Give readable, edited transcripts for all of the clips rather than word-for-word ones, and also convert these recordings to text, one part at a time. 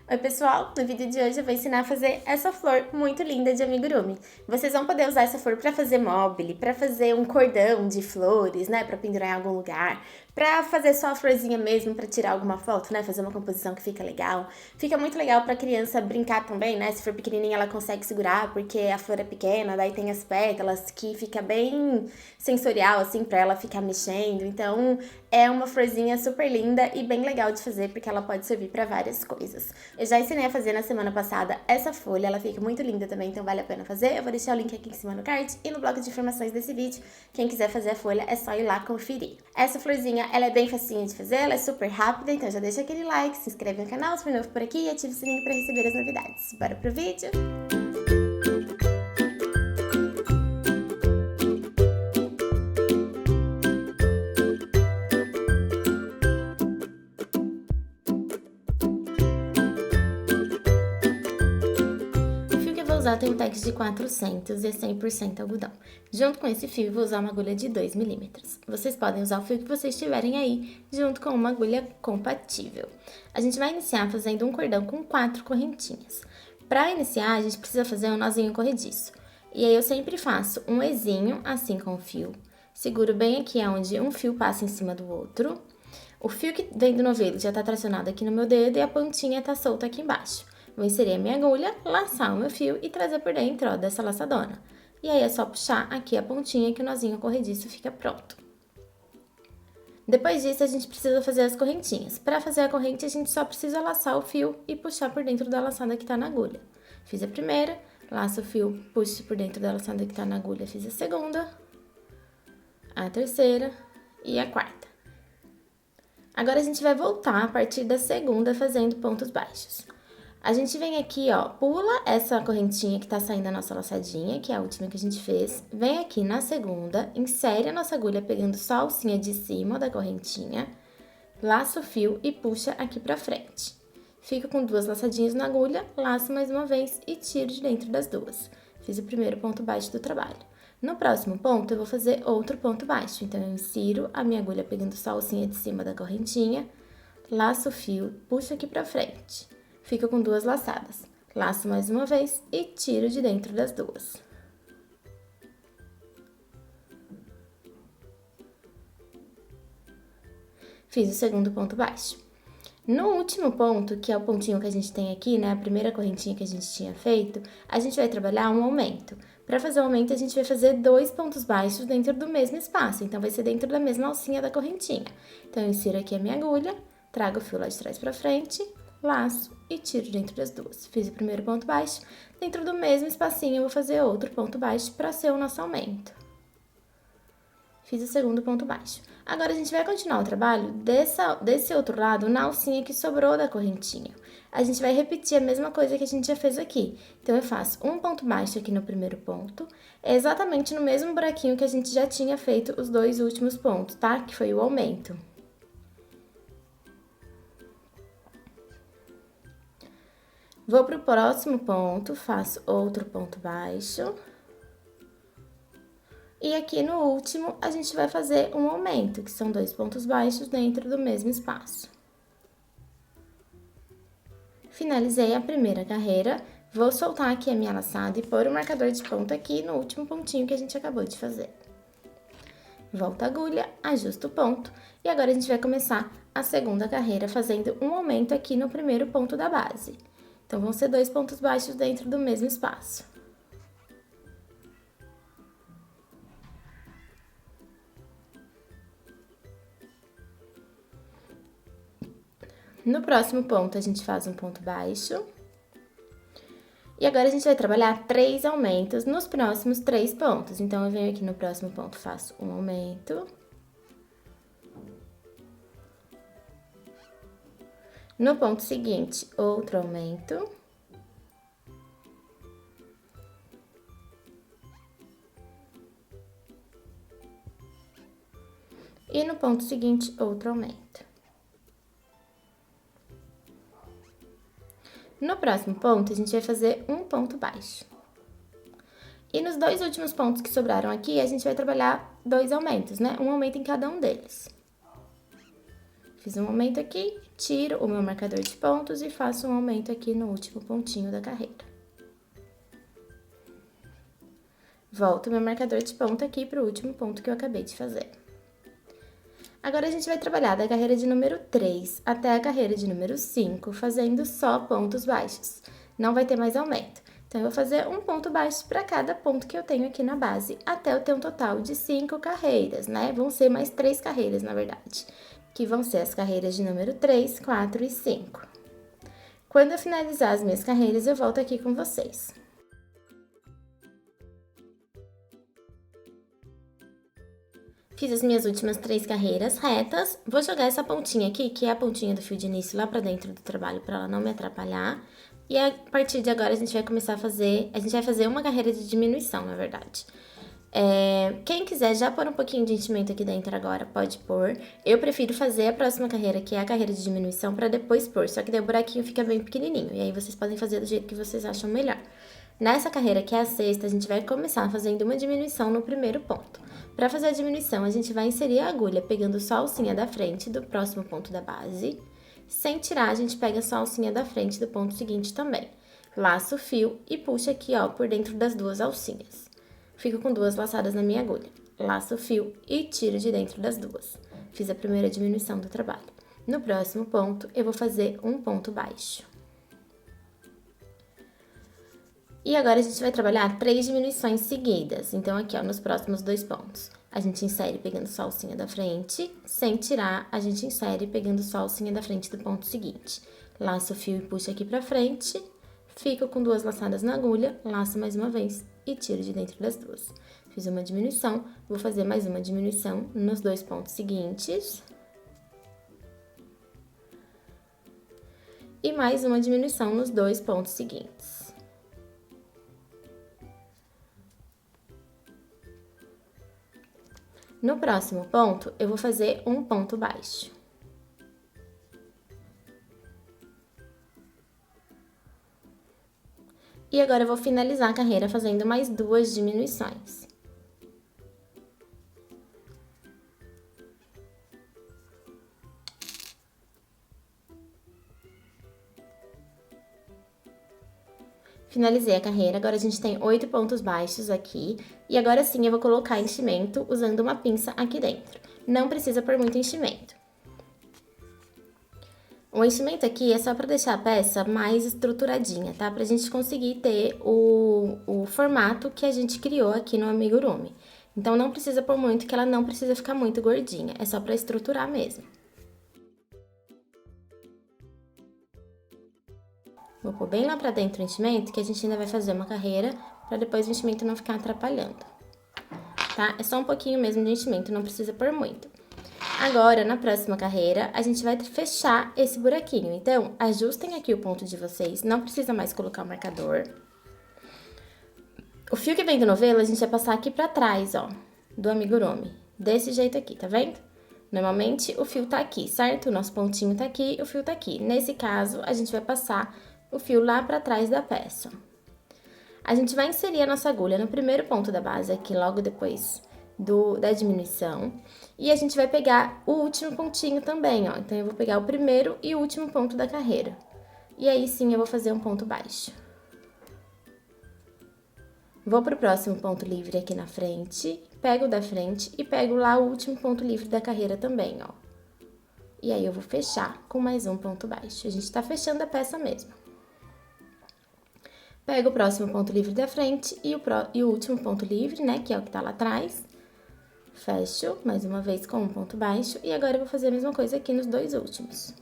Oi pessoal, no vídeo de hoje eu vou ensinar a fazer essa flor muito linda de amigurumi. Vocês vão poder usar essa flor para fazer mobile, para fazer um cordão de flores, né, para pendurar em algum lugar, para fazer só a florzinha mesmo, para tirar alguma foto, né, fazer uma composição que fica legal. Fica muito legal para criança brincar também, né, se for pequenininha ela consegue segurar, porque a flor é pequena, daí tem as pétalas que fica bem sensorial assim para ela ficar mexendo. Então, é uma florzinha super linda e bem legal de fazer, porque ela pode servir para várias coisas. Eu já ensinei a fazer na semana passada essa folha, ela fica muito linda também, então vale a pena fazer. Eu vou deixar o link aqui em cima no card e no bloco de informações desse vídeo. Quem quiser fazer a folha é só ir lá conferir. Essa florzinha, ela é bem facinha de fazer, ela é super rápida, então já deixa aquele like, se inscreve no canal se for novo por aqui e ativa o sininho para receber as novidades. Bora pro vídeo? Vou usar tem um tag de 400 e é 100% algodão. Junto com esse fio, vou usar uma agulha de 2 milímetros. Vocês podem usar o fio que vocês tiverem aí, junto com uma agulha compatível. A gente vai iniciar fazendo um cordão com 4 correntinhas. Para iniciar, a gente precisa fazer um nozinho corrediço. E aí eu sempre faço um ezinho, assim com o fio. Seguro bem aqui onde um fio passa em cima do outro. O fio que vem do novelo já tá tracionado aqui no meu dedo e a pontinha tá solta aqui embaixo. Vou inserir a minha agulha, laçar o meu fio e trazer por dentro, ó, dessa laçadona. E aí é só puxar aqui a pontinha que o nozinho corrediço fica pronto. Depois disso, a gente precisa fazer as correntinhas. Para fazer a corrente, a gente só precisa laçar o fio e puxar por dentro da laçada que tá na agulha. Fiz a primeira, laço o fio, puxo por dentro da laçada que tá na agulha, fiz a segunda, a terceira e a quarta. Agora, a gente vai voltar a partir da segunda fazendo pontos baixos. A gente vem aqui, ó, pula essa correntinha que tá saindo da nossa laçadinha, que é a última que a gente fez. Vem aqui na segunda, insere a nossa agulha pegando só a alcinha de cima da correntinha, laça o fio e puxa aqui pra frente. Fica com 2 laçadinhas na agulha, laço mais uma vez e tiro de dentro das duas. Fiz o primeiro ponto baixo do trabalho. No próximo ponto, eu vou fazer outro ponto baixo. Então, eu insiro a minha agulha pegando só a alcinha de cima da correntinha, laço o fio, puxo aqui pra frente. Fica com 2 laçadas. Laço mais uma vez e tiro de dentro das duas. Fiz o segundo ponto baixo. No último ponto, que é o pontinho que a gente tem aqui, né, a primeira correntinha que a gente tinha feito, a gente vai trabalhar um aumento. Para fazer o aumento, a gente vai fazer 2 pontos baixos dentro do mesmo espaço, então vai ser dentro da mesma alcinha da correntinha. Então, eu insiro aqui a minha agulha, trago o fio lá de trás para frente, laço e tiro dentro das duas. Fiz o primeiro ponto baixo, dentro do mesmo espacinho eu vou fazer outro ponto baixo para ser o nosso aumento. Fiz o segundo ponto baixo. Agora, a gente vai continuar o trabalho desse outro lado na alcinha que sobrou da correntinha. A gente vai repetir a mesma coisa que a gente já fez aqui. Então, eu faço um ponto baixo aqui no primeiro ponto, exatamente no mesmo buraquinho que a gente já tinha feito os 2 últimos pontos, tá? Que foi o aumento. Vou pro próximo ponto, faço outro ponto baixo. E aqui no último, a gente vai fazer um aumento, que são 2 pontos baixos dentro do mesmo espaço. Finalizei a primeira carreira, vou soltar aqui a minha laçada e pôr o marcador de ponta aqui no último pontinho que a gente acabou de fazer. Volta a agulha, ajusta o ponto e agora a gente vai começar a segunda carreira fazendo um aumento aqui no primeiro ponto da base. Então, vão ser 2 pontos baixos dentro do mesmo espaço. No próximo ponto, a gente faz um ponto baixo. E agora, a gente vai trabalhar 3 aumentos nos próximos 3 pontos. Então, eu venho aqui no próximo ponto, faço um aumento. No ponto seguinte, outro aumento. E no ponto seguinte, outro aumento. No próximo ponto, a gente vai fazer um ponto baixo. E nos 2 últimos pontos que sobraram aqui, a gente vai trabalhar 2 aumentos, né? Um aumento em cada um deles. Fiz um aumento aqui, tiro o meu marcador de pontos e faço um aumento aqui no último pontinho da carreira. Volto meu marcador de ponto aqui para o último ponto que eu acabei de fazer. Agora, a gente vai trabalhar da carreira de número 3 até a carreira de número 5, fazendo só pontos baixos. Não vai ter mais aumento. Então, eu vou fazer um ponto baixo para cada ponto que eu tenho aqui na base, até eu ter um total de 5 carreiras, né? Vão ser mais 3 carreiras, na verdade, que vão ser as carreiras de número 3, 4 e 5. Quando eu finalizar as minhas carreiras, eu volto aqui com vocês. Fiz as minhas últimas 3 carreiras retas, vou jogar essa pontinha aqui, que é a pontinha do fio de início, lá pra dentro do trabalho, pra ela não me atrapalhar. E a partir de agora, a gente vai começar a fazer uma carreira de diminuição, na verdade. Quem quiser já pôr um pouquinho de enchimento aqui dentro agora, pode pôr. Eu prefiro fazer a próxima carreira, que é a carreira de diminuição, pra depois pôr, só que daí o buraquinho fica bem pequenininho, e aí vocês podem fazer do jeito que vocês acham melhor. Nessa carreira, que é a sexta, a gente vai começar fazendo uma diminuição no primeiro ponto. Para fazer a diminuição, a gente vai inserir a agulha pegando só a alcinha da frente do próximo ponto da base. Sem tirar, a gente pega só a alcinha da frente do ponto seguinte também. Laço o fio e puxa aqui, ó, por dentro das 2 alcinhas. Fico com 2 laçadas na minha agulha. Laço o fio e tiro de dentro das 2. Fiz a primeira diminuição do trabalho. No próximo ponto, eu vou fazer um ponto baixo. E agora, a gente vai trabalhar 3 diminuições seguidas. Então, aqui, ó, nos próximos 2 pontos, a gente insere pegando só a alcinha da frente. Sem tirar, a gente insere pegando só a alcinha da frente do ponto seguinte. Laço o fio e puxo aqui pra frente. Fico com 2 laçadas na agulha, laço mais uma vez e tiro de dentro das 2. Fiz uma diminuição, vou fazer mais uma diminuição nos 2 pontos seguintes. E mais uma diminuição nos 2 pontos seguintes. No próximo ponto, eu vou fazer um ponto baixo. E agora, eu vou finalizar a carreira fazendo mais 2 diminuições. Finalizei a carreira, agora a gente tem 8 pontos baixos aqui. E agora sim, eu vou colocar enchimento usando uma pinça aqui dentro. Não precisa pôr muito enchimento. O enchimento aqui é só para deixar a peça mais estruturadinha, tá? Pra gente conseguir ter o formato que a gente criou aqui no amigurumi. Então, não precisa pôr muito, que ela não precisa ficar muito gordinha. É só pra estruturar mesmo. Vou pôr bem lá pra dentro o enchimento, que a gente ainda vai fazer uma carreira, pra depois o enchimento não ficar atrapalhando. Tá? É só um pouquinho mesmo de enchimento, não precisa pôr muito. Agora, na próxima carreira, a gente vai fechar esse buraquinho. Então, ajustem aqui o ponto de vocês, não precisa mais colocar o marcador. O fio que vem do novelo, a gente vai passar aqui pra trás, ó, do amigurumi. Desse jeito aqui, tá vendo? Normalmente, o fio tá aqui, certo? O nosso pontinho tá aqui, o fio tá aqui. Nesse caso, a gente vai passar o fio lá pra trás da peça. A gente vai inserir a nossa agulha no primeiro ponto da base, aqui logo depois da diminuição. E a gente vai pegar o último pontinho também, ó. Então, eu vou pegar o primeiro e o último ponto da carreira. E aí, sim, eu vou fazer um ponto baixo. Vou pro próximo ponto livre aqui na frente, pego o da frente e pego lá o último ponto livre da carreira também, ó. E aí, eu vou fechar com mais um ponto baixo. A gente tá fechando a peça mesmo. Pego o próximo ponto livre da frente e o último ponto livre, né, que é o que tá lá atrás. Fecho, mais uma vez com um ponto baixo. E agora, eu vou fazer a mesma coisa aqui nos 2 últimos.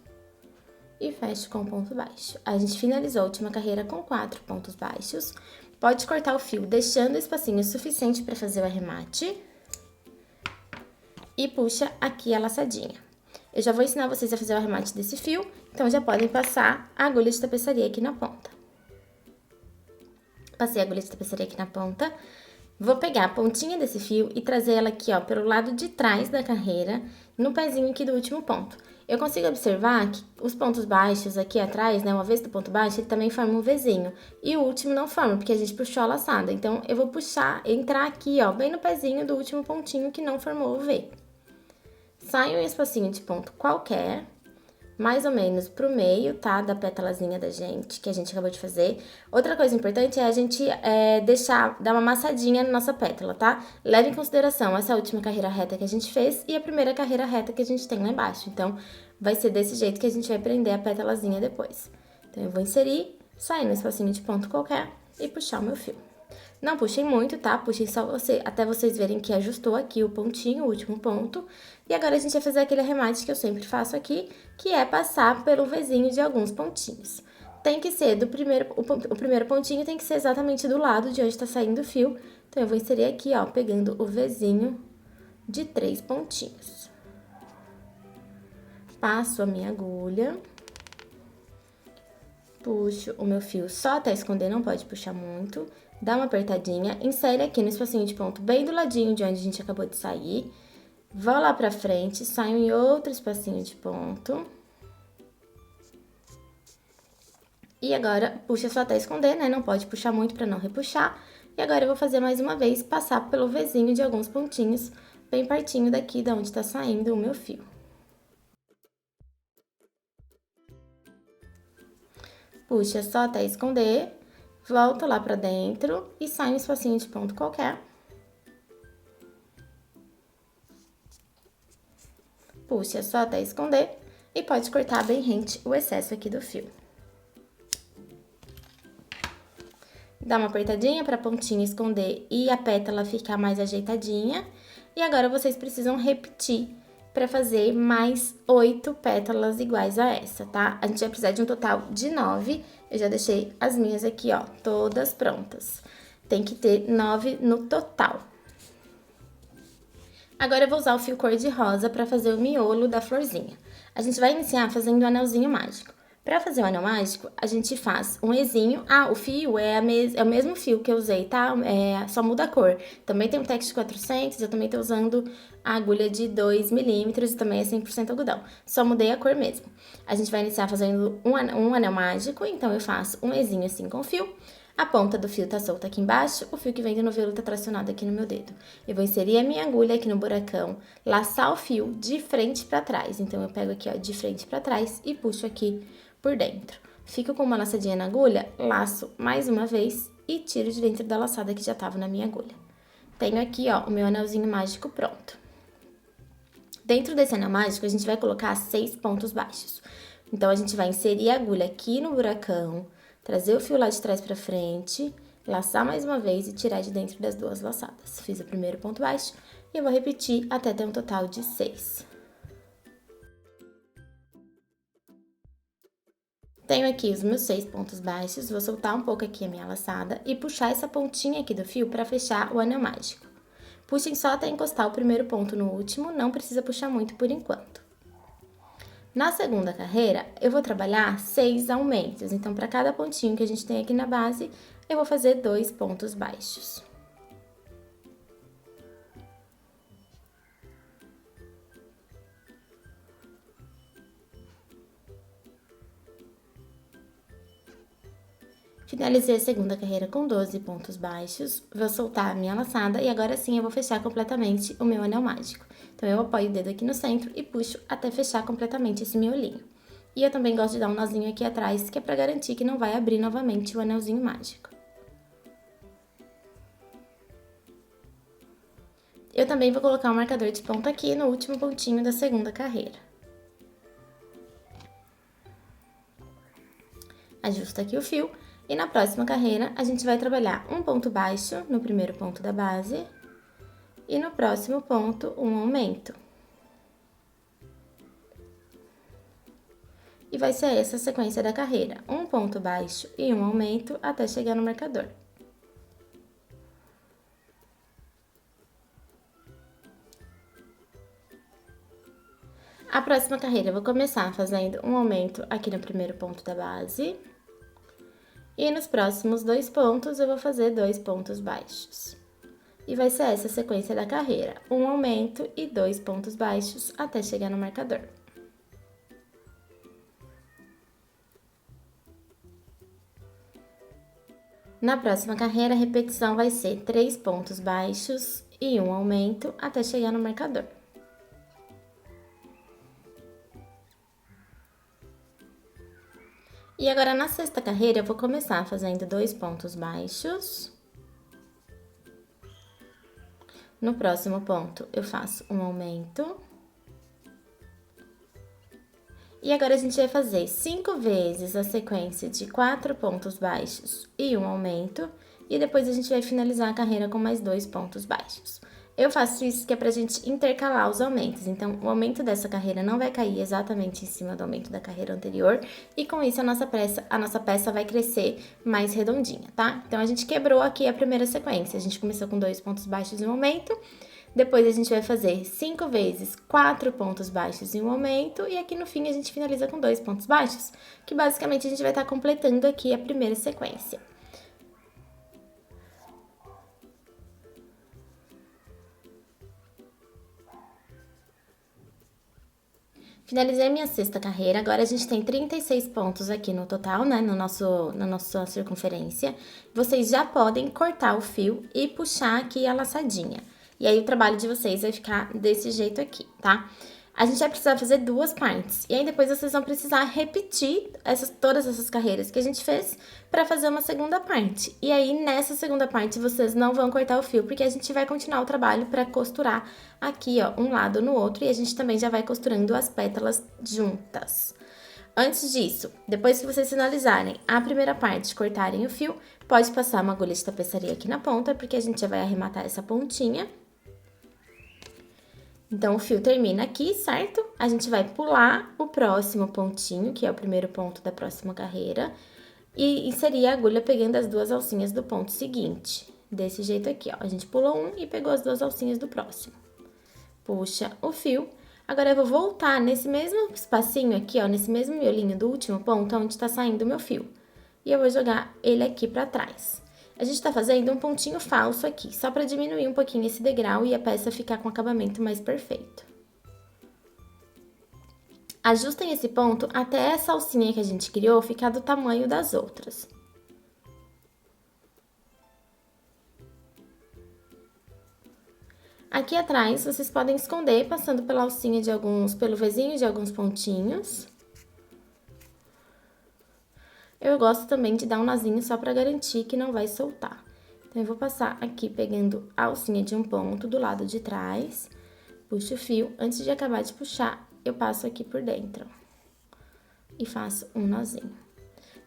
E fecho com um ponto baixo. A gente finalizou a última carreira com 4 pontos baixos. Pode cortar o fio, deixando o espacinho suficiente para fazer o arremate. E puxa aqui a laçadinha. Eu já vou ensinar vocês a fazer o arremate desse fio, então já podem passar a agulha de tapeçaria aqui na ponta. Passei a agulha de tapeçaria aqui na ponta. Vou pegar a pontinha desse fio e trazer ela aqui, ó, pelo lado de trás da carreira, no pezinho aqui do último ponto. Eu consigo observar que os pontos baixos aqui atrás, né, uma vez do ponto baixo, ele também forma um Vzinho. E o último não forma, porque a gente puxou a laçada. Então, eu vou puxar, entrar aqui, ó, bem no pezinho do último pontinho que não formou o V. Saio um espacinho de ponto qualquer mais ou menos pro meio, tá? Da pétalazinha da gente, que a gente acabou de fazer. Outra coisa importante é a gente dar uma amassadinha na nossa pétala, tá? Leve em consideração essa última carreira reta que a gente fez e a primeira carreira reta que a gente tem lá embaixo. Então, vai ser desse jeito que a gente vai prender a pétalazinha depois. Então, eu vou inserir, sair no espacinho de ponto qualquer e puxar o meu fio. Não puxem muito, tá? Puxem só até vocês verem que ajustou aqui o pontinho, o último ponto. E agora a gente vai fazer aquele arremate que eu sempre faço aqui, que é passar pelo Vzinho de alguns pontinhos. Tem que ser o primeiro pontinho tem que ser exatamente do lado de onde tá saindo o fio. Então, eu vou inserir aqui, ó, pegando o Vzinho de 3 pontinhos. Passo a minha agulha. Puxo o meu fio só até esconder, não pode puxar muito. Dá uma apertadinha, insere aqui no espacinho de ponto bem do ladinho de onde a gente acabou de sair. Vou lá pra frente, saio em outro espacinho de ponto. E agora, puxa só até esconder, né? Não pode puxar muito pra não repuxar. E agora eu vou fazer mais uma vez, passar pelo Vzinho de alguns pontinhos, bem pertinho daqui de onde tá saindo o meu fio. Puxa só até esconder. Volto lá pra dentro e saio um espacinho de ponto qualquer. Puxa só até esconder e pode cortar bem rente o excesso aqui do fio. Dá uma apertadinha pra pontinha esconder e a pétala ficar mais ajeitadinha. E agora vocês precisam repetir pra fazer mais 8 pétalas iguais a essa, tá? A gente vai precisar de um total de 9. Eu já deixei as minhas aqui, ó, todas prontas. Tem que ter 9 no total. Agora eu vou usar o fio cor-de-rosa pra fazer o miolo da florzinha. A gente vai iniciar fazendo o anelzinho mágico. Pra fazer o anel mágico, a gente faz um Ezinho. Ah, o fio é o mesmo fio que eu usei, tá? Só muda a cor. Também tem um Tex 400, eu também tô usando a agulha de 2 milímetros e também é 100% algodão. Só mudei a cor mesmo. A gente vai iniciar fazendo um anel mágico, então eu faço um Ezinho assim com o fio. A ponta do fio tá solta aqui embaixo, o fio que vem do novelo tá tracionado aqui no meu dedo. Eu vou inserir a minha agulha aqui no buracão, laçar o fio de frente pra trás. Então, eu pego aqui, ó, de frente pra trás e puxo aqui por dentro. Fico com uma laçadinha na agulha, laço mais uma vez e tiro de dentro da laçada que já tava na minha agulha. Tenho aqui, ó, o meu anelzinho mágico pronto. Dentro desse anel mágico, a gente vai colocar 6 pontos baixos. Então, a gente vai inserir a agulha aqui no buracão, trazer o fio lá de trás pra frente, laçar mais uma vez e tirar de dentro das 2 laçadas. Fiz o primeiro ponto baixo e eu vou repetir até ter um total de 6. Tenho aqui os meus 6 pontos baixos, vou soltar um pouco aqui a minha laçada e puxar essa pontinha aqui do fio para fechar o anel mágico. Puxem só até encostar o primeiro ponto no último, não precisa puxar muito por enquanto. Na segunda carreira, eu vou trabalhar 6 aumentos, então para cada pontinho que a gente tem aqui na base, eu vou fazer 2 pontos baixos. Finalizei a segunda carreira com 12 pontos baixos, vou soltar a minha laçada e agora sim eu vou fechar completamente o meu anel mágico. Então, eu apoio o dedo aqui no centro e puxo até fechar completamente esse miolinho. E eu também gosto de dar um nozinho aqui atrás, que é pra garantir que não vai abrir novamente o anelzinho mágico. Eu também vou colocar um marcador de ponta aqui no último pontinho da segunda carreira. Ajusto aqui o fio. E na próxima carreira, a gente vai trabalhar um ponto baixo no primeiro ponto da base e no próximo ponto, um aumento. E vai ser essa a sequência da carreira, um ponto baixo e um aumento até chegar no marcador. A próxima carreira eu vou começar fazendo um aumento aqui no primeiro ponto da base. E nos próximos 2 pontos, eu vou fazer 2 pontos baixos. E vai ser essa a sequência da carreira, um aumento e 2 pontos baixos até chegar no marcador. Na próxima carreira, a repetição vai ser 3 pontos baixos e um aumento até chegar no marcador. E agora, na sexta carreira, eu vou começar fazendo 2 pontos baixos. No próximo ponto, eu faço um aumento. E agora, a gente vai fazer 5 vezes a sequência de 4 pontos baixos e um aumento. E depois, a gente vai finalizar a carreira com mais 2 pontos baixos. Eu faço isso que é pra gente intercalar os aumentos. Então, o aumento dessa carreira não vai cair exatamente em cima do aumento da carreira anterior. E com isso, a nossa peça vai crescer mais redondinha, tá? Então, a gente quebrou aqui a primeira sequência. A gente começou com 2 pontos baixos e um aumento. Depois, a gente vai fazer 5 vezes 4 pontos baixos e um aumento. E aqui no fim, a gente finaliza com 2 pontos baixos, que basicamente a gente vai estar completando aqui a primeira sequência. Finalizei minha sexta carreira, agora a gente tem 36 pontos aqui no total, né, na nossa circunferência. Vocês já podem cortar o fio e puxar aqui a laçadinha. E aí, o trabalho de vocês vai ficar desse jeito aqui, tá? A gente vai precisar fazer 2 partes. E aí, depois vocês vão precisar repetir todas essas carreiras que a gente fez para fazer uma segunda parte. E aí, nessa segunda parte, vocês não vão cortar o fio, porque a gente vai continuar o trabalho para costurar aqui, ó, um lado no outro. E a gente também já vai costurando as pétalas juntas. Antes disso, depois que vocês finalizarem a primeira parte, cortarem o fio, pode passar uma agulha de tapeçaria aqui na ponta, porque a gente já vai arrematar essa pontinha. Então, o fio termina aqui, certo? A gente vai pular o próximo pontinho, que é o primeiro ponto da próxima carreira, e inserir a agulha pegando as 2 alcinhas do ponto seguinte. Desse jeito aqui, ó. A gente pulou um e pegou as 2 alcinhas do próximo. Puxa o fio. Agora, eu vou voltar nesse mesmo espacinho aqui, ó, nesse mesmo miolinho do último ponto, onde tá saindo o meu fio. E eu vou jogar ele aqui pra trás. A gente tá fazendo um pontinho falso aqui, só pra diminuir um pouquinho esse degrau e a peça ficar com o acabamento mais perfeito. Ajustem esse ponto até essa alcinha que a gente criou ficar do tamanho das outras. Aqui atrás, vocês podem esconder passando pela alcinha pelo vizinho de alguns pontinhos. Eu gosto também de dar um nozinho só pra garantir que não vai soltar. Então, eu vou passar aqui pegando a alcinha de um ponto do lado de trás, puxo o fio, antes de acabar de puxar, eu passo aqui por dentro e faço um nozinho.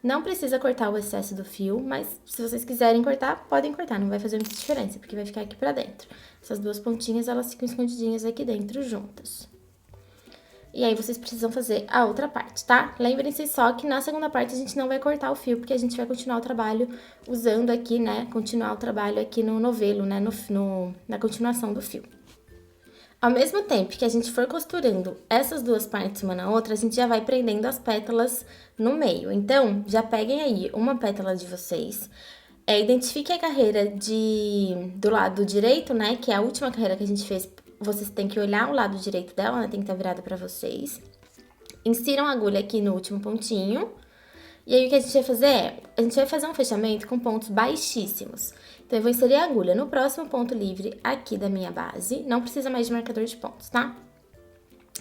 Não precisa cortar o excesso do fio, mas se vocês quiserem cortar, podem cortar, não vai fazer muita diferença, porque vai ficar aqui pra dentro. Essas 2 pontinhas, elas ficam escondidinhas aqui dentro juntas. E aí, vocês precisam fazer a outra parte, tá? Lembrem-se só que na segunda parte a gente não vai cortar o fio, porque a gente vai continuar o trabalho usando aqui, né? Continuar o trabalho aqui no novelo, né? Na continuação do fio. Ao mesmo tempo que a gente for costurando essas 2 partes uma na outra, a gente já vai prendendo as pétalas no meio. Então, já peguem aí uma pétala de vocês. Identifique a carreira do lado direito, né? Que é a última carreira que a gente fez. Vocês têm que olhar o lado direito dela, né? Tem que estar virada pra vocês. Insiram a agulha aqui no último pontinho. E aí, o que a gente vai fazer é... A gente vai fazer um fechamento com pontos baixíssimos. Então, eu vou inserir a agulha no próximo ponto livre aqui da minha base. Não precisa mais de marcador de pontos, tá?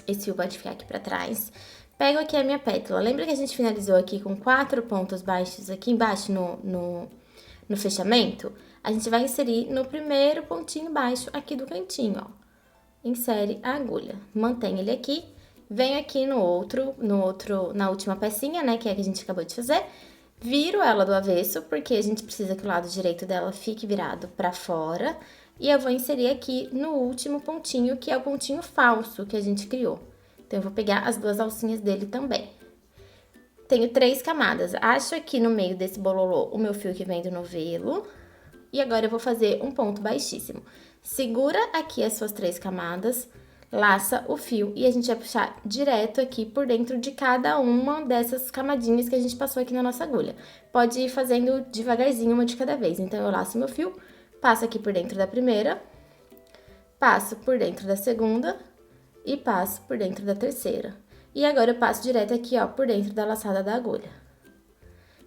Esse fio pode ficar aqui pra trás. Pego aqui a minha pétala. Lembra que a gente finalizou aqui com 4 pontos baixos aqui embaixo no fechamento? A gente vai inserir no primeiro pontinho baixo aqui do cantinho, ó. Insere a agulha, mantém ele aqui, venho aqui na última pecinha, né, que é a que a gente acabou de fazer, viro ela do avesso, porque a gente precisa que o lado direito dela fique virado pra fora, e eu vou inserir aqui no último pontinho, que é o pontinho falso que a gente criou. Então, eu vou pegar as 2 alcinhas dele também. Tenho 3 camadas, acho aqui no meio desse bololô o meu fio que vem do novelo, e agora eu vou fazer um ponto baixíssimo. Segura aqui as suas 3 camadas, laça o fio e a gente vai puxar direto aqui por dentro de cada uma dessas camadinhas que a gente passou aqui na nossa agulha. Pode ir fazendo devagarzinho, uma de cada vez. Então, eu laço meu fio, passo aqui por dentro da primeira, passo por dentro da segunda e passo por dentro da terceira. E agora, eu passo direto aqui, ó, por dentro da laçada da agulha.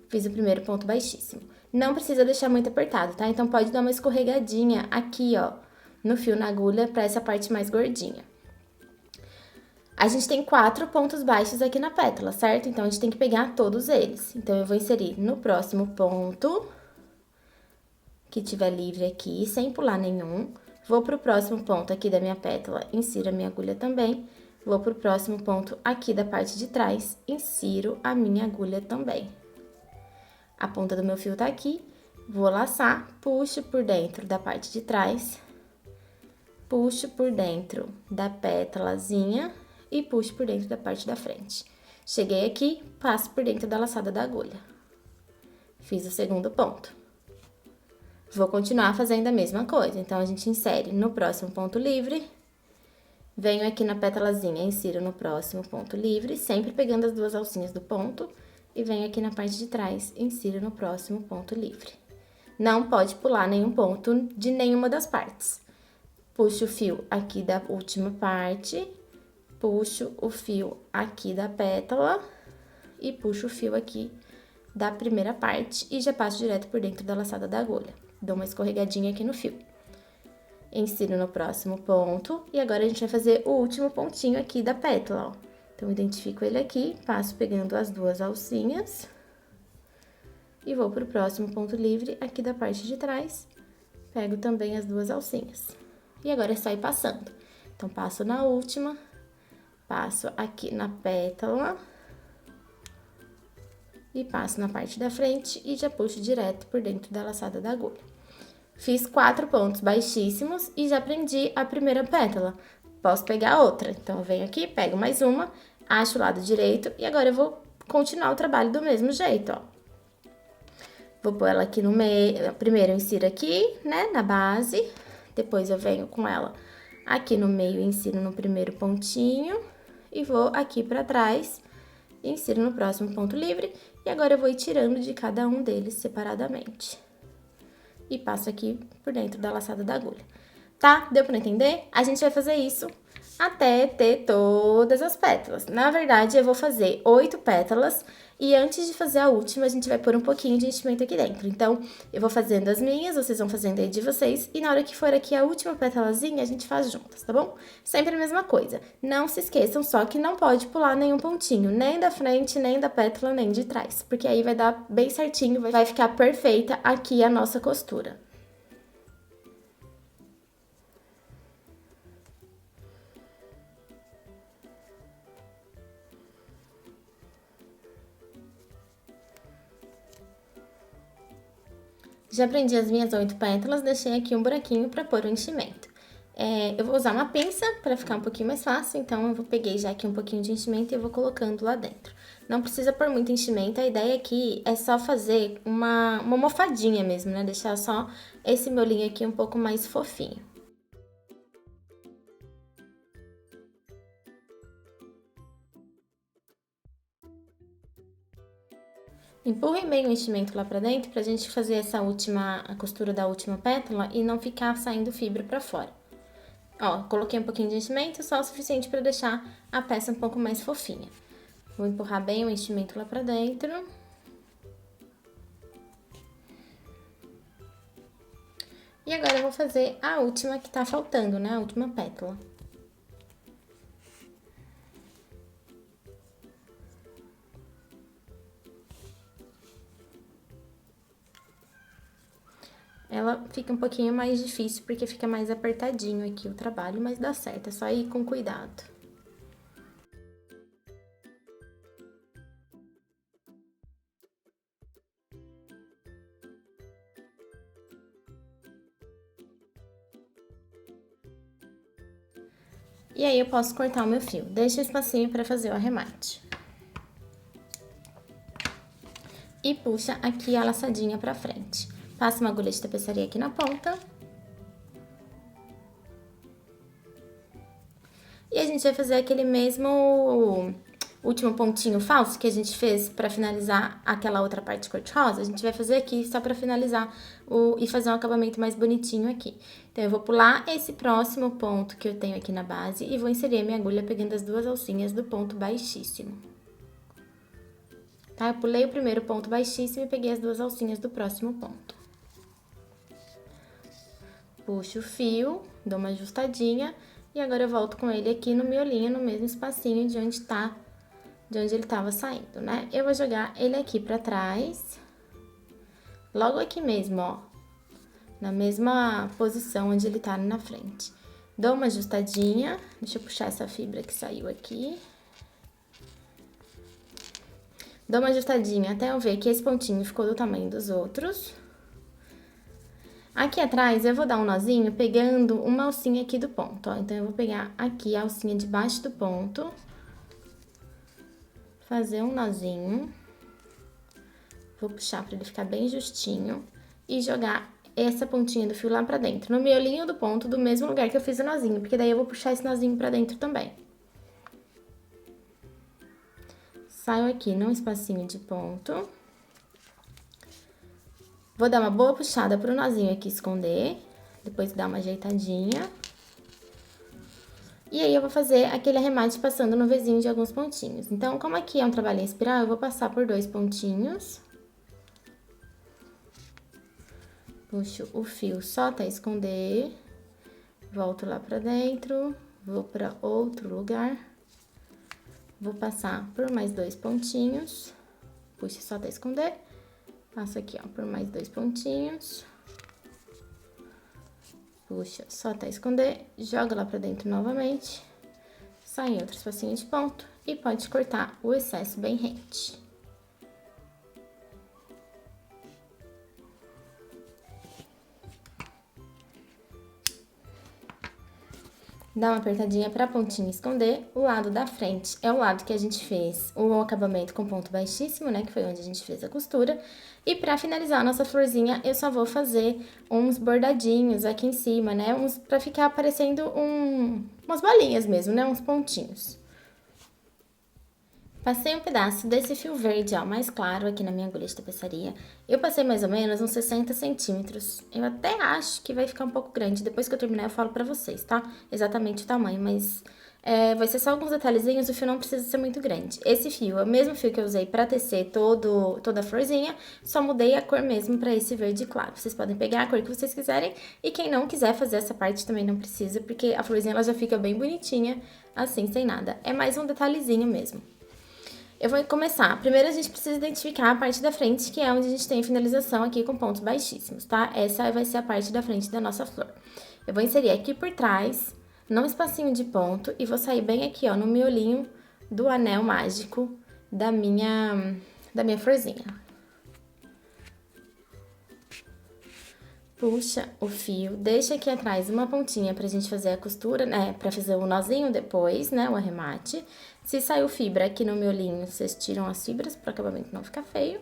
Fiz o primeiro ponto baixíssimo. Não precisa deixar muito apertado, tá? Então, pode dar uma escorregadinha aqui, ó, no fio, na agulha, pra essa parte mais gordinha. A gente tem 4 pontos baixos aqui na pétala, certo? Então, a gente tem que pegar todos eles. Então, eu vou inserir no próximo ponto, que tiver livre aqui, sem pular nenhum. Vou pro próximo ponto aqui da minha pétala, insiro a minha agulha também. Vou pro próximo ponto aqui da parte de trás, insiro a minha agulha também. A ponta do meu fio tá aqui, vou laçar, puxo por dentro da parte de trás, puxo por dentro da pétalazinha e puxo por dentro da parte da frente. Cheguei aqui, passo por dentro da laçada da agulha. Fiz o segundo ponto. Vou continuar fazendo a mesma coisa, então, a gente insere no próximo ponto livre, venho aqui na pétalazinha, insiro no próximo ponto livre, sempre pegando as duas alcinhas do ponto, e venho aqui na parte de trás, insiro no próximo ponto livre. Não pode pular nenhum ponto de nenhuma das partes. Puxo o fio aqui da última parte, puxo o fio aqui da pétala e puxo o fio aqui da primeira parte e já passo direto por dentro da laçada da agulha. Dou uma escorregadinha aqui no fio. Insiro no próximo ponto e agora a gente vai fazer o último pontinho aqui da pétala, ó. Então, identifico ele aqui, passo pegando as duas alcinhas e vou pro próximo ponto livre aqui da parte de trás, pego também as duas alcinhas. E agora é só ir passando. Então, passo na última, passo aqui na pétala e passo na parte da frente e já puxo direto por dentro da laçada da agulha. Fiz 4 pontos baixíssimos e já prendi a primeira pétala. Posso pegar outra, então eu venho aqui, pego mais uma, acho o lado direito e agora eu vou continuar o trabalho do mesmo jeito, ó. Vou pôr ela aqui no meio, primeiro eu insiro aqui, né, na base, depois eu venho com ela aqui no meio, insiro no primeiro pontinho e vou aqui pra trás, insiro no próximo ponto livre e agora eu vou ir tirando de cada um deles separadamente. E passo aqui por dentro da laçada da agulha. Tá? Deu pra entender? A gente vai fazer isso até ter todas as pétalas. Na verdade, eu vou fazer 8 pétalas e antes de fazer a última, a gente vai pôr um pouquinho de enchimento aqui dentro. Então, eu vou fazendo as minhas, vocês vão fazendo aí de vocês e na hora que for aqui a última pétalazinha, a gente faz juntas, tá bom? Sempre a mesma coisa. Não se esqueçam só que não pode pular nenhum pontinho, nem da frente, nem da pétala, nem de trás, porque aí vai dar bem certinho, vai ficar perfeita aqui a nossa costura. Já prendi as minhas 8 pétalas, deixei aqui um buraquinho para pôr o enchimento. Eu vou usar uma pinça para ficar um pouquinho mais fácil, então eu peguei já aqui um pouquinho de enchimento e eu vou colocando lá dentro. Não precisa pôr muito enchimento, a ideia aqui é só fazer uma almofadinha mesmo, né? Deixar só esse molinho aqui um pouco mais fofinho. Empurrem bem o enchimento lá pra dentro pra gente fazer a costura da última pétala e não ficar saindo fibra pra fora. Ó, coloquei um pouquinho de enchimento, só o suficiente pra deixar a peça um pouco mais fofinha. Vou empurrar bem o enchimento lá pra dentro. E agora eu vou fazer a última que tá faltando, né? A última pétala. Ela fica um pouquinho mais difícil porque fica mais apertadinho aqui o trabalho, mas dá certo, é só ir com cuidado. E aí, eu posso cortar o meu fio. Deixa o espacinho para fazer o arremate. E puxa aqui a laçadinha pra frente. Passa uma agulha de tapeçaria aqui na ponta. E a gente vai fazer aquele mesmo último pontinho falso que a gente fez pra finalizar aquela outra parte cor-de-rosa. A gente vai fazer aqui só pra finalizar e fazer um acabamento mais bonitinho aqui. Então, eu vou pular esse próximo ponto que eu tenho aqui na base e vou inserir a minha agulha pegando as duas alcinhas do ponto baixíssimo. Tá? Eu pulei o primeiro ponto baixíssimo e peguei as duas alcinhas do próximo ponto. Puxo o fio, dou uma ajustadinha E agora eu volto com ele aqui no miolinho, no mesmo espacinho de onde ele tava saindo, né? Eu vou jogar ele aqui pra trás, logo aqui mesmo, ó, na mesma posição onde ele tá na frente. Dou uma ajustadinha, deixa eu puxar essa fibra que saiu aqui. Dou uma ajustadinha até eu ver que esse pontinho ficou do tamanho dos outros. Aqui atrás, eu vou dar um nozinho pegando uma alcinha aqui do ponto, ó. Então, eu vou pegar aqui a alcinha de baixo do ponto. Fazer um nozinho. Vou puxar pra ele ficar bem justinho. E jogar essa pontinha do fio lá pra dentro. No miolinho do ponto, do mesmo lugar que eu fiz o nozinho. Porque daí eu vou puxar esse nozinho pra dentro também. Saio aqui num espacinho de ponto. Vou dar uma boa puxada pro nozinho aqui esconder, depois dar uma ajeitadinha. E aí, eu vou fazer aquele arremate passando no vizinho de alguns pontinhos. Então, como aqui é um trabalho em espiral, eu vou passar por 2 pontinhos. Puxo o fio só até esconder. Volto lá pra dentro, vou pra outro lugar. Vou passar por mais 2 pontinhos. Puxo só até esconder. Passo aqui, ó, por mais 2 pontinhos. Puxa, só até esconder. Joga lá pra dentro novamente. Sai em outro espacinho de ponto. E pode cortar o excesso bem rente. Dá uma apertadinha pra pontinha esconder. O lado da frente é o lado que a gente fez o acabamento com ponto baixíssimo, né? Que foi onde a gente fez a costura. E pra finalizar a nossa florzinha, eu só vou fazer uns bordadinhos aqui em cima, né? Pra ficar parecendo umas bolinhas mesmo, né? Uns pontinhos. Passei um pedaço desse fio verde, ó, mais claro aqui na minha agulha de tapeçaria. Eu passei mais ou menos uns 60 centímetros. Eu até acho que vai ficar um pouco grande. Depois que eu terminar, eu falo pra vocês, tá? Exatamente o tamanho, mas vai ser só alguns detalhezinhos, o fio não precisa ser muito grande. Esse fio é o mesmo fio que eu usei pra tecer toda a florzinha, só mudei a cor mesmo pra esse verde claro. Vocês podem pegar a cor que vocês quiserem e quem não quiser fazer essa parte também não precisa, porque a florzinha ela já fica bem bonitinha, assim, sem nada. É mais um detalhezinho mesmo. Eu vou começar. Primeiro, a gente precisa identificar a parte da frente, que é onde a gente tem a finalização aqui com pontos baixíssimos, tá? Essa vai ser a parte da frente da nossa flor. Eu vou inserir aqui por trás, num espacinho de ponto, e vou sair bem aqui, ó, no miolinho do anel mágico da minha florzinha. Puxa o fio, deixa aqui atrás uma pontinha pra gente fazer a costura, né? Pra fazer o nozinho depois, né? O arremate. Se saiu fibra aqui no miolinho, vocês tiram as fibras pro acabamento não ficar feio.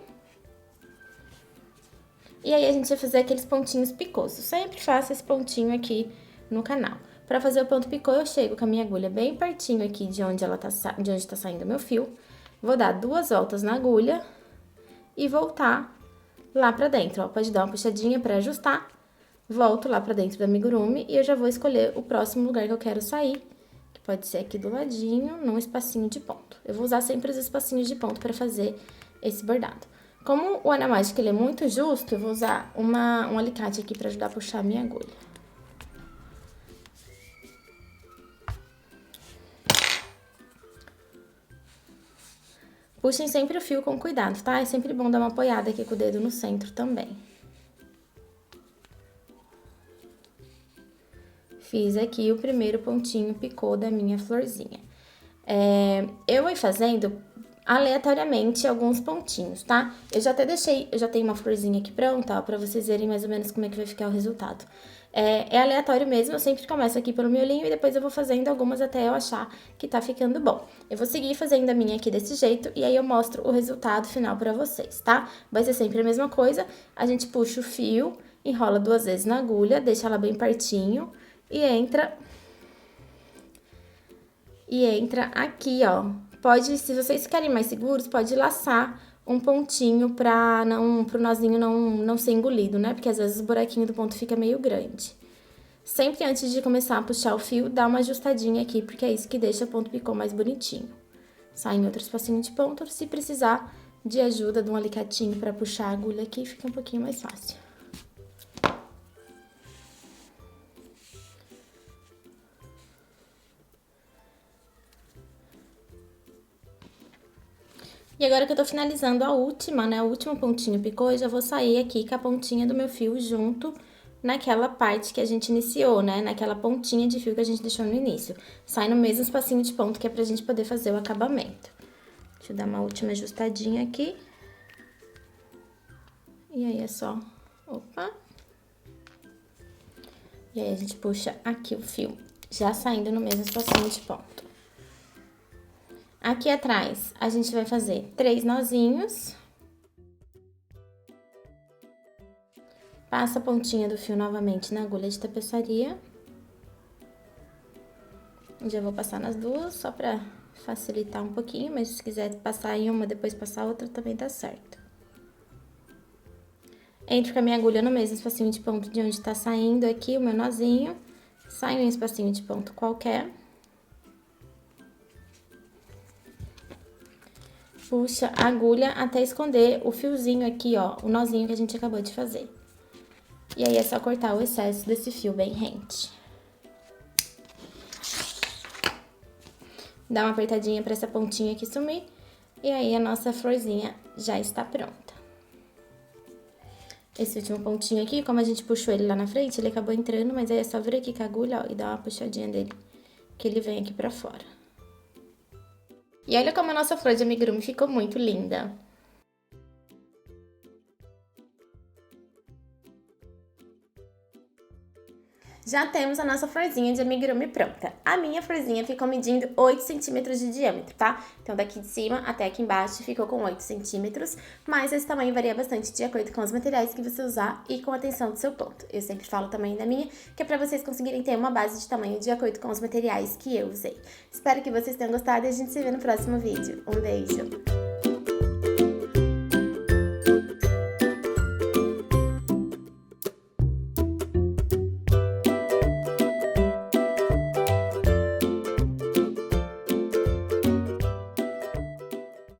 E aí, a gente vai fazer aqueles pontinhos picosos. Sempre faço esse pontinho aqui no canal. Pra fazer o ponto picô, eu chego com a minha agulha bem pertinho aqui de onde tá saindo o meu fio. Vou dar 2 voltas na agulha e voltar lá pra dentro, ó. Pode dar uma puxadinha pra ajustar. Volto lá pra dentro do amigurumi e eu já vou escolher o próximo lugar que eu quero sair. Que pode ser aqui do ladinho, num espacinho de ponto. Eu vou usar sempre os espacinhos de ponto pra fazer esse bordado. Como o anel mágico ele é muito justo, eu vou usar um alicate aqui pra ajudar a puxar a minha agulha. Puxem sempre o fio com cuidado, tá? É sempre bom dar uma apoiada aqui com o dedo no centro também. Fiz aqui o primeiro pontinho picô da minha florzinha. Eu vou fazendo aleatoriamente alguns pontinhos, tá? Eu já tenho uma florzinha aqui pronta, ó, pra vocês verem mais ou menos como é que vai ficar o resultado. É aleatório mesmo, eu sempre começo aqui pelo miolinho e depois eu vou fazendo algumas até eu achar que tá ficando bom. Eu vou seguir fazendo a minha aqui desse jeito e aí eu mostro o resultado final pra vocês, tá? Vai ser sempre a mesma coisa, a gente puxa o fio, enrola 2 vezes na agulha, deixa ela bem pertinho e entra aqui, ó. Se vocês ficarem mais seguros, pode laçar um pontinho pro nozinho não ser engolido, né? Porque às vezes o buraquinho do ponto fica meio grande. Sempre antes de começar a puxar o fio, dá uma ajustadinha aqui, porque é isso que deixa o ponto picô mais bonitinho. Sai em outro espacinho de ponto, se precisar de ajuda de um alicatinho pra puxar a agulha aqui, fica um pouquinho mais fácil. agora que eu tô finalizando a última, né, o último pontinho picou, eu já vou sair aqui com a pontinha do meu fio junto naquela parte que a gente iniciou, né, naquela pontinha de fio que a gente deixou no início. Sai no mesmo espacinho de ponto que é pra gente poder fazer o acabamento. Deixa eu dar uma última ajustadinha aqui. E aí é só... Opa! E aí a gente puxa aqui o fio, já saindo no mesmo espacinho de ponto. Aqui atrás, a gente vai fazer 3 nozinhos. Passa a pontinha do fio novamente na agulha de tapeçaria. Já vou passar nas duas, só pra facilitar um pouquinho, mas se quiser passar em uma, depois passar a outra, também tá certo. Entro com a minha agulha no mesmo espacinho de ponto de onde tá saindo aqui o meu nozinho. Saio em um espacinho de ponto qualquer. Puxa a agulha até esconder o fiozinho aqui, ó, o nozinho que a gente acabou de fazer. E aí é só cortar o excesso desse fio bem rente. Dá uma apertadinha pra essa pontinha aqui sumir. E aí a nossa florzinha já está pronta. Esse último pontinho aqui, como a gente puxou ele lá na frente, ele acabou entrando, mas aí é só vir aqui com a agulha, ó, e dar uma puxadinha dele, que ele vem aqui pra fora. E olha como a nossa flor de amigurumi ficou muito linda. Já temos a nossa florzinha de amigurumi pronta. A minha florzinha ficou medindo 8 centímetros de diâmetro, tá? Então, daqui de cima até aqui embaixo ficou com 8 centímetros, mas esse tamanho varia bastante de acordo com os materiais que você usar e com a tensão do seu ponto. Eu sempre falo o tamanho da minha, que é pra vocês conseguirem ter uma base de tamanho de acordo com os materiais que eu usei. Espero que vocês tenham gostado e a gente se vê no próximo vídeo. Um beijo!